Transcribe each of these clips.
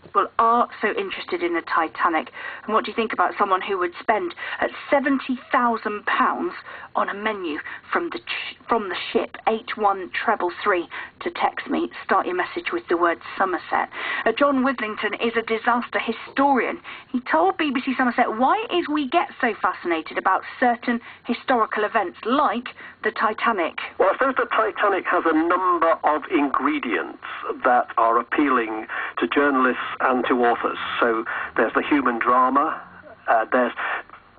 people are so interested in the Titanic. And what do you think about someone who would spend £70,000 on a menu from the ship? 81333 to text me. Start your message with the word Somerset. John Withington is a disaster historian. He told BBC Somerset why it is we get so fascinated about certain historical events like the Titanic. Well, I suppose the Titanic has a number of ingredients that are appealing to journalists and to authors. So there's the human drama, there's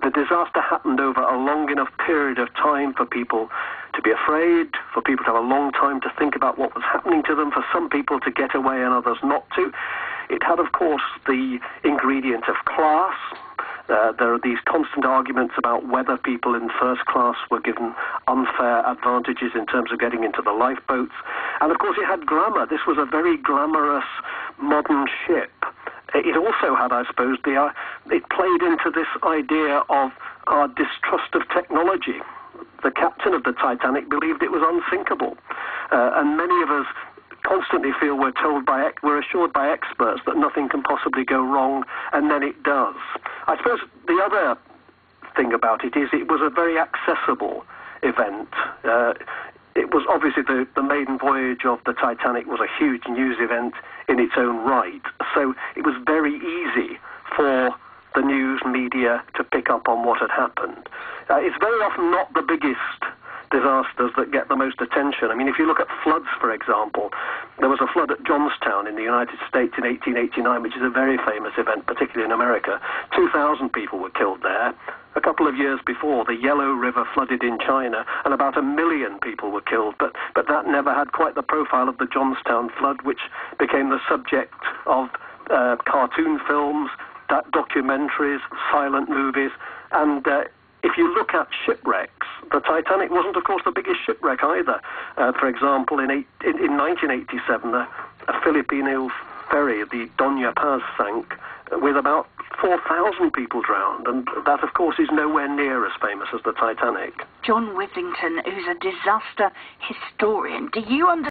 the disaster happened over a long enough period of time for people to be afraid, for people to have a long time to think about what was happening to them, for some people to get away and others not to. It had, of course, the ingredient of class. There are these constant arguments about whether people in first class were given unfair advantages in terms of getting into the lifeboats. And, of course, it had glamour. This was a very glamorous modern ship. It also had, I suppose, it played into this idea of our distrust of technology. The captain of the Titanic believed it was unsinkable. And many of us constantly feel we're assured by experts that nothing can possibly go wrong, and then it does. I suppose the other thing about it is it was a very accessible event. It was obviously the maiden voyage of the Titanic was a huge news event in its own right, so it was very easy for the news media to pick up on what had happened. It's very often not the biggest disasters that get the most attention. I mean, if you look at floods, for example, there was a flood at Johnstown in the United States in 1889, which is a very famous event, particularly in America. 2,000 people were killed there. A couple of years before, the Yellow River flooded in China, and about 1 million people were killed. But that never had quite the profile of the Johnstown flood, which became the subject of cartoon films, documentaries, silent movies, and if you look at shipwrecks, the Titanic wasn't, of course, the biggest shipwreck either. For example, in 1987, a Filipino ferry, the Doña Paz, sank with about 4,000 people drowned, and that, of course, is nowhere near as famous as the Titanic. John Withington, who's a disaster historian. Do you understand